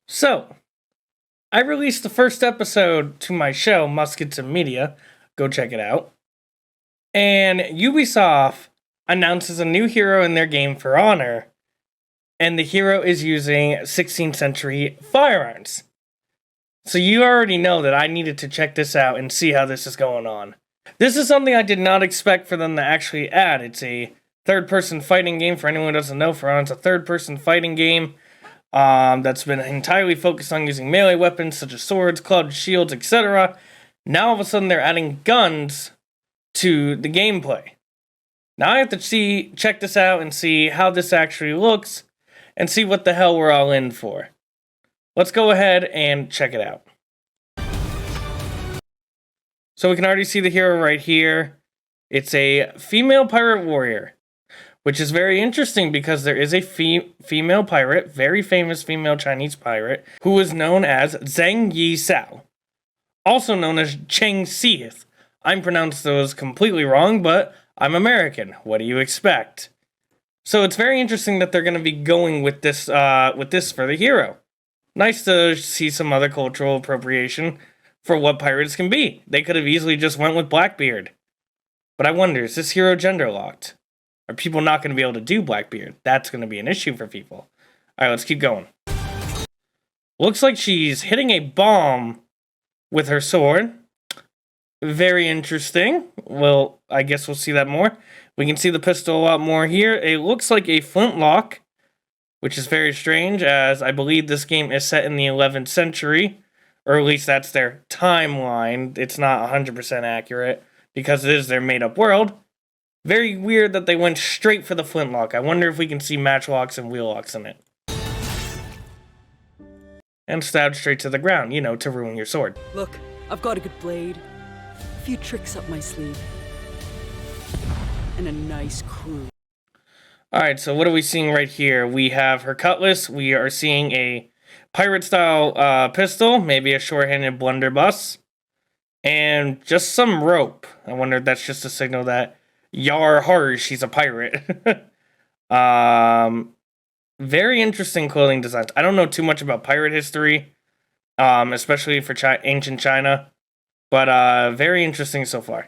So, I released the first episode to my show, Muskets and Media. Go check it out. And Ubisoft announces a new hero in their game For Honor. And the hero is using 16th century firearms. So you already know that I needed to check this out and see how this is going on. This is something I did not expect for them to actually add. It's a third-person fighting game. For anyone who doesn't know, For Honor is a third-person fighting game that's been entirely focused on using melee weapons such as swords, clubs, shields, etc. Now all of a sudden they're adding guns to the gameplay. Now I have to check this out and see how this actually looks and see what the hell we're all in for. Let's go ahead and check it out. So we can already see the hero right here. It's a female pirate warrior, which is very interesting because there is a female pirate, very famous female Chinese pirate, who is known as Zheng Yi Sao, also known as Cheng Sith. I'm pronounced those completely wrong, but I'm American. What do you expect? So it's very interesting that they're going to be going with this for the hero. Nice to see some other cultural appropriation for what pirates can be. They could have easily just went with Blackbeard. But I wonder, is this hero gender locked? Are people not going to be able to do Blackbeard? That's going to be an issue for people. Alright, let's keep going. Looks like she's hitting a bomb with her sword. Very interesting. Well, I guess we'll see that more. We can see the pistol a lot more here. It looks like a flintlock, which is very strange, as I believe this game is set in the 11th century, or at least that's their timeline. It's not 100% accurate, because it is their made-up world. Very weird that they went straight for the flintlock. I wonder if we can see matchlocks and wheel locks in it. And stabbed straight to the ground, you know, to ruin your sword. Look, I've got a good blade, a few tricks up my sleeve, and a nice crew. Alright, so what are we seeing right here? We have her cutlass. We are seeing a pirate-style pistol, maybe a short-handed blunderbuss, and just some rope. I wonder if that's just a signal that yar har, she's a pirate. Very interesting clothing designs. I don't know too much about pirate history, especially for ancient China, but very interesting so far.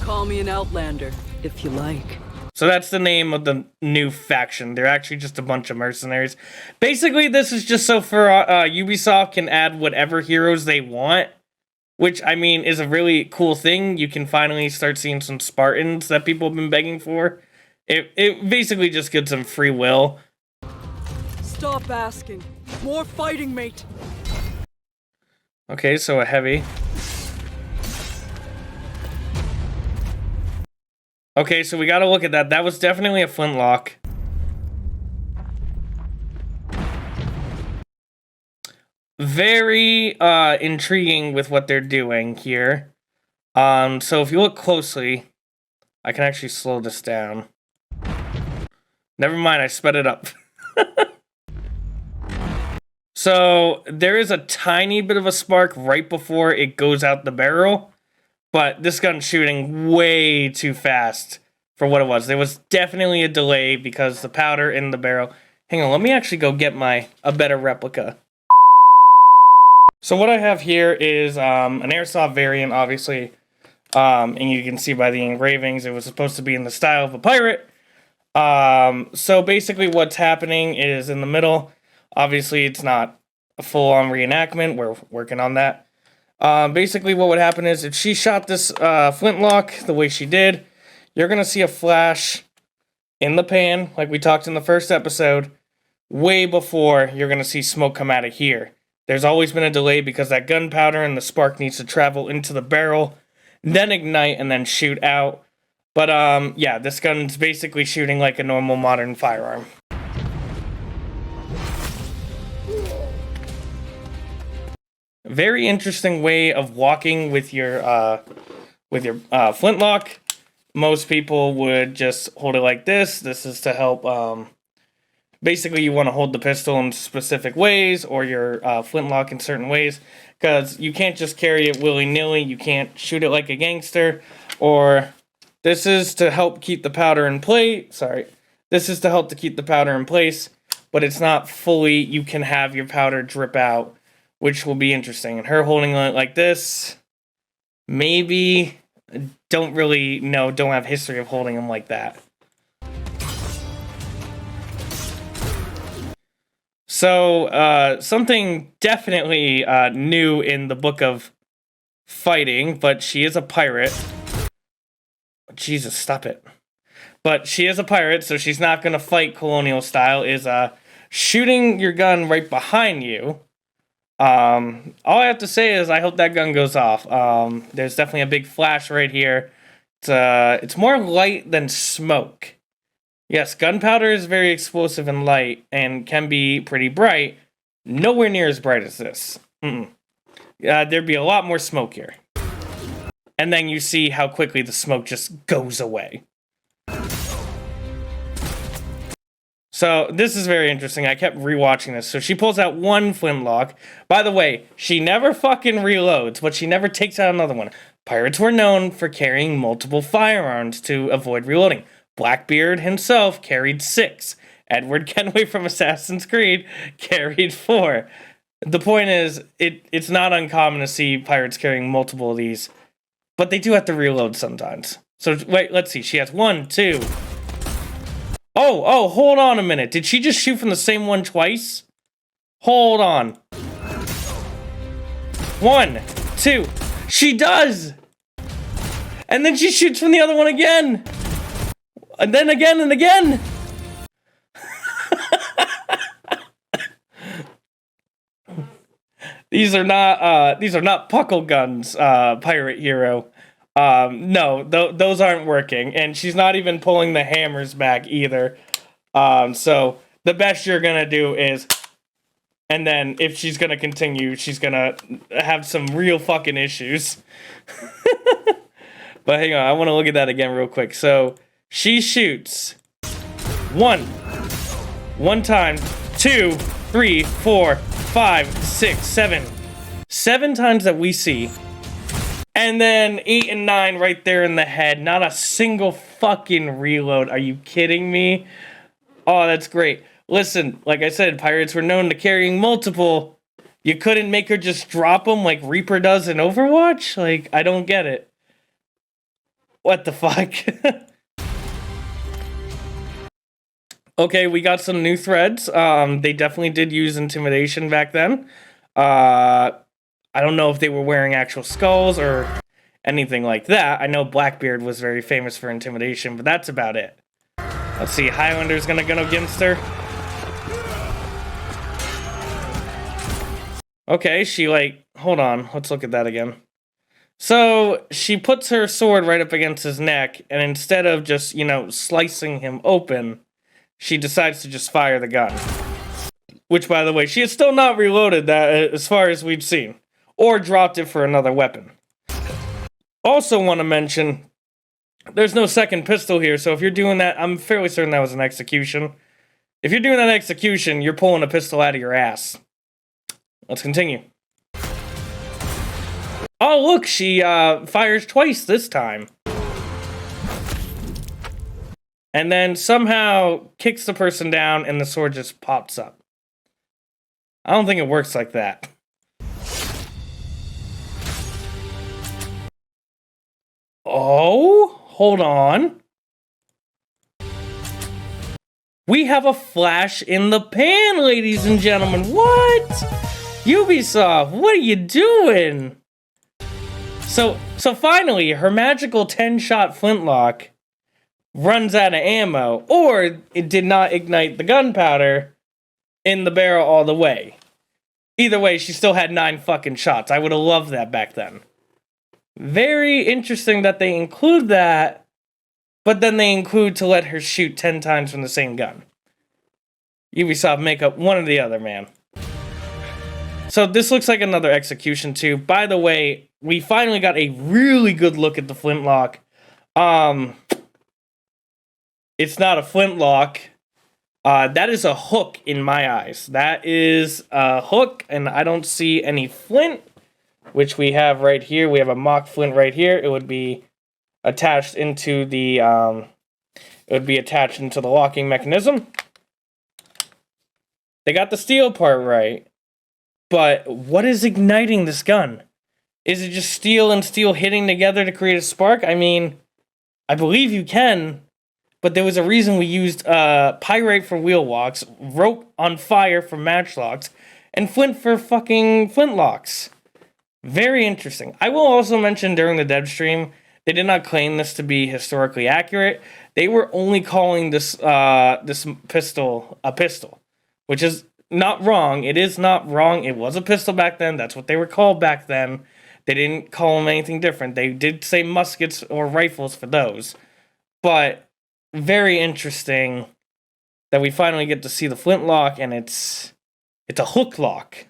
Call me an outlander, if you like. So that's the name of the new faction. They're actually just a bunch of mercenaries. Basically, this is just so for Ubisoft can add whatever heroes they want, which, I mean, is a really cool thing. You can finally start seeing some Spartans that people have been begging for. It basically just gives them free will. Stop asking. More fighting, mate. Okay, so a heavy. Okay, so we gotta look at that. That was definitely a flintlock. Very intriguing with what they're doing here. So if you look closely, I can actually slow this down. Never mind, I sped it up. So there is a tiny bit of a spark right before it goes out the barrel. But this gun's shooting way too fast for what it was. There was definitely a delay because the powder in the barrel... Hang on, let me actually go get a better replica. So what I have here is an airsoft variant, obviously. And you can see by the engravings, it was supposed to be in the style of a pirate. So basically what's happening is in the middle, obviously it's not a full-on reenactment. We're working on that. Basically what would happen is if she shot this flintlock the way she did, you're going to see a flash in the pan, like we talked in the first episode, way before you're going to see smoke come out of here. There's always been a delay because that gunpowder and the spark needs to travel into the barrel, then ignite, and then shoot out. But yeah, this gun's basically shooting like a normal modern firearm. Very interesting way of walking with your flintlock. Most people would just hold it like this. This is to help. Basically, you want to hold the pistol in specific ways, or your flintlock in certain ways, because you can't just carry it willy-nilly. You can't shoot it like a gangster. Or this is to help keep the powder in place. Sorry, this is to help to keep the powder in place. but it's not fully, you can have your powder drip out, which will be interesting. And her holding on like this, maybe, don't really know, don't have history of holding them like that. So, something definitely new in the book of fighting, but she is a pirate. Jesus, stop it. But she is a pirate, so she's not going to fight colonial style, is shooting your gun right behind you. All I have to say is I hope that gun goes off. There's definitely a big flash right here. It's more light than smoke. Yes, gunpowder is very explosive and light and can be pretty bright. Nowhere near as bright as this. There'd be a lot more smoke here. And then you see how quickly the smoke just goes away. So this is very interesting. I kept rewatching this. So she pulls out one flintlock. By the way, she never fucking reloads, but she never takes out another one. Pirates were known for carrying multiple firearms to avoid reloading. Blackbeard himself carried 6. Edward Kenway from Assassin's Creed carried 4. The point is, it's not uncommon to see pirates carrying multiple of these, but they do have to reload sometimes. So wait, let's see. She has 1, 2. Oh, hold on a minute. Did she just shoot from the same one twice? Hold on. 1, 2. She does! And then she shoots from the other one again! And then again and again! These are not puckle guns, pirate hero. No, those aren't working, and she's not even pulling the hammers back either. So the best you're gonna do is, and then if she's gonna continue, she's gonna have some real fucking issues. But hang on, I want to look at that again real quick. So she shoots one time, 2, 3, 4, 5, 6, 7. 7 times that we see. And then 8 and 9 right there in the head. Not a single fucking reload. Are you kidding me? Oh, that's great. Listen, like I said, pirates were known to carrying multiple. You couldn't make her just drop them like Reaper does in Overwatch? Like, I don't get it. What the fuck? Okay, we got some new threads. They definitely did use intimidation back then. I don't know if they were wearing actual skulls or anything like that. I know Blackbeard was very famous for intimidation, but that's about it. Let's see, Highlander's gonna go against her. Okay, she hold on, let's look at that again. So, she puts her sword right up against his neck, and instead of just, slicing him open, she decides to just fire the gun. Which, by the way, she has still not reloaded that as far as we've seen. Or dropped it for another weapon. Also want to mention, there's no second pistol here, so if you're doing that, I'm fairly certain that was an execution. If you're doing that execution, you're pulling a pistol out of your ass. Let's continue. Oh, look, she fires twice this time. And then somehow kicks the person down and the sword just pops up. I don't think it works like that. Oh, hold on. We have a flash in the pan, ladies and gentlemen. What? Ubisoft, what are you doing? So finally, her magical 10-shot flintlock runs out of ammo, or it did not ignite the gunpowder in the barrel all the way. Either way, she still had 9 fucking shots. I would have loved that back then. Very interesting that they include that, but then they include to let her shoot 10 times from the same gun. Ubisoft make up one or the other, man. So this looks like another execution too. By the way, we finally got a really good look at the flintlock. It's not a flintlock. That is a hook in my eyes. That is a hook, and I don't see any flint, which we have right here. We have a mock flint right here. It would be attached into the locking mechanism. They got the steel part right. But what is igniting this gun? Is it just steel and steel hitting together to create a spark? I mean, I believe you can, but there was a reason we used pyrite for wheel walks, rope on fire for matchlocks, and flint for fucking flintlocks. Very interesting. I will also mention during the dev stream, they did not claim this to be historically accurate. They were only calling this this pistol a pistol, which is not wrong. It is not wrong. It was a pistol back then. That's what they were called back then. They didn't call them anything different. They did say muskets or rifles for those. But very interesting that we finally get to see the flintlock, and it's a hook lock.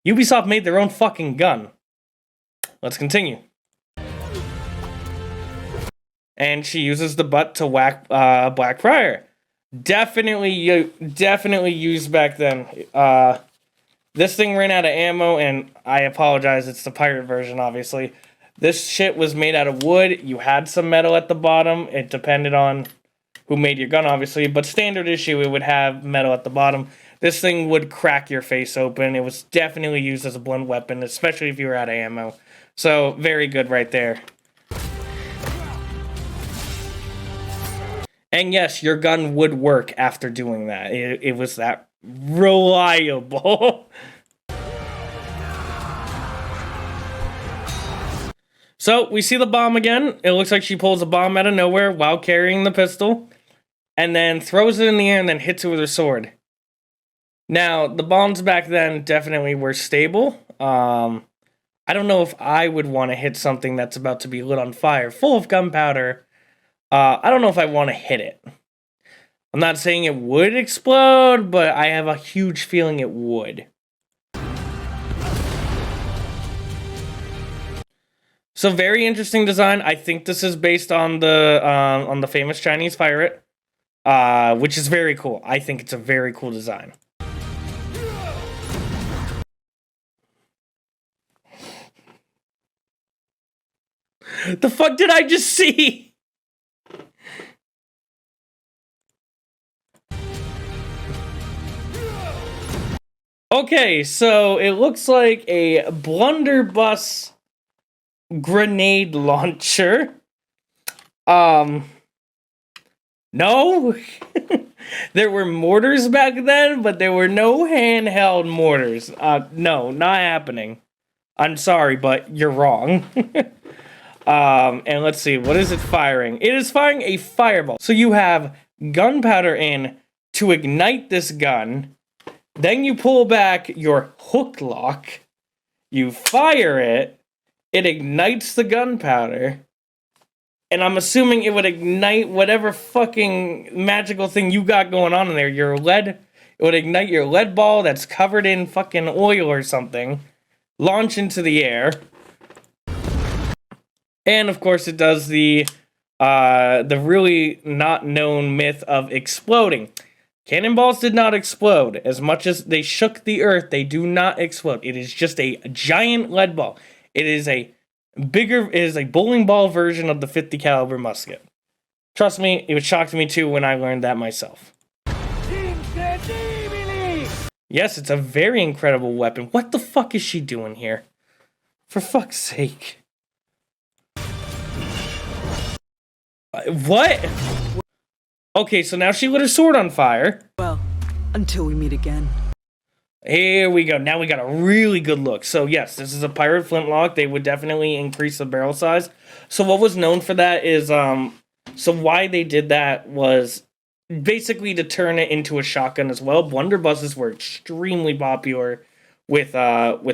Ubisoft made their own fucking gun. Let's continue. And she uses the butt to whack Black Friar. Definitely used back then. This thing ran out of ammo, and I apologize, it's the pirate version, obviously. This shit was made out of wood. You had some metal at the bottom. It depended on who made your gun, obviously. But standard issue, it would have metal at the bottom. This thing would crack your face open. It was definitely used as a blunt weapon, especially if you were out of ammo. So, very good right there. And yes, your gun would work after doing that. It was that reliable. So, we see the bomb again. It looks like she pulls a bomb out of nowhere while carrying the pistol. And then throws it in the air and then hits it with her sword. Now, the bombs back then definitely were stable. I don't know if I would want to hit something that's about to be lit on fire, full of gunpowder. I don't know if I want to hit it. I'm not saying it would explode, but I have a huge feeling it would. So very interesting design. I think this is based on the famous Chinese pirate, which is very cool. I think it's a very cool design. The fuck did I just see? Okay, so it looks like a blunderbuss grenade launcher. No. There were mortars back then, but there were no handheld mortars. No, not happening. I'm sorry, but you're wrong. And let's see, what is it firing? It is firing a fireball. So you have gunpowder in to ignite this gun. Then you pull back your hook lock. You fire it. It ignites the gunpowder. And I'm assuming it would ignite whatever fucking magical thing you got going on in there. Your lead. It would ignite your lead ball that's covered in fucking oil or something. Launch into the air. And of course it does the really not known myth of exploding. Cannonballs did not explode. As much as they shook the earth, they do not explode. It is just a giant lead ball. It is a bowling ball version of the 50 caliber musket. Trust me, it shocked me too when I learned that myself. Yes, it's a very incredible weapon. What the fuck is she doing here? For fuck's sake. What? Okay, so now she lit her sword on fire. Well, until we meet again. Here we go. Now we got a really good look. So yes, this is a pirate flintlock. They would definitely increase the barrel size. So what was known for that is, so why they did that was basically to turn it into a shotgun as well. Blunderbusses were extremely popular with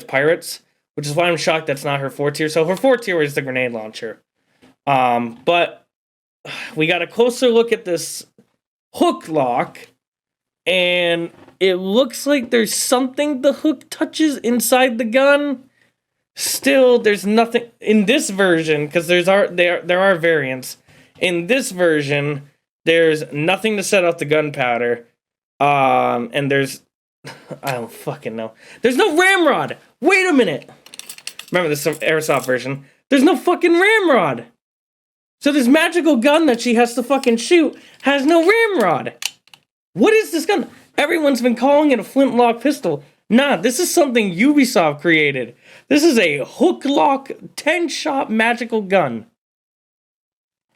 pirates, which is why I'm shocked that's not her 4 tier. So her 4 tier is the grenade launcher. But we got a closer look at this hook lock, and it looks like there's something the hook touches inside the gun. Still, there's nothing in this version, because there are variants. In this version, there's nothing to set off the gunpowder, and there's I don't fucking know. There's no ramrod. Wait a minute. Remember this airsoft version? There's no fucking ramrod. So this magical gun that she has to fucking shoot has no ramrod. What is this gun? Everyone's been calling it a flintlock pistol. Nah, this is something Ubisoft created. This is a hook-lock, 10-shot magical gun.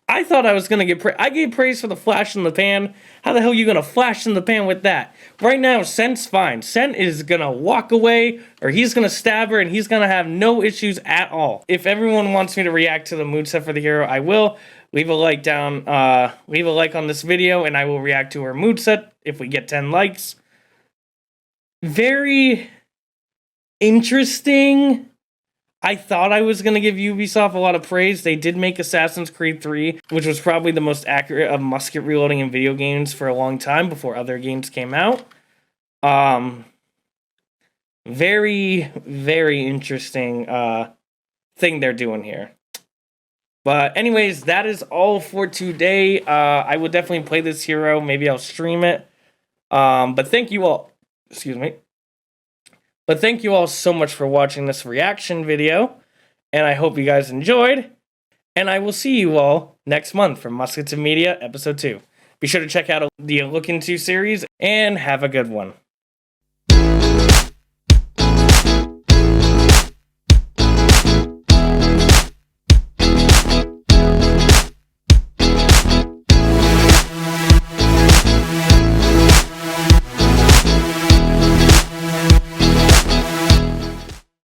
I thought I was going to get I gave praise for the flash in the pan. How the hell are you going to flash in the pan with that? Right now, Scent's fine. Scent is going to walk away, or he's going to stab her, and he's going to have no issues at all. If everyone wants me to react to the moveset for the hero, I will. Leave a like down, leave a like on this video, and I will react to her moveset if we get 10 likes. Very interesting. I thought I was going to give Ubisoft a lot of praise. They did make Assassin's Creed 3, which was probably the most accurate of musket reloading in video games for a long time before other games came out. Very, very interesting thing they're doing here. But anyways, that is all for today. I will definitely play this hero. Maybe I'll stream it. But thank you all. Excuse me. But thank you all so much for watching this reaction video, and I hope you guys enjoyed, and I will see you all next month for Muskets and Media Episode 2. Be sure to check out the Look Into series, and have a good one.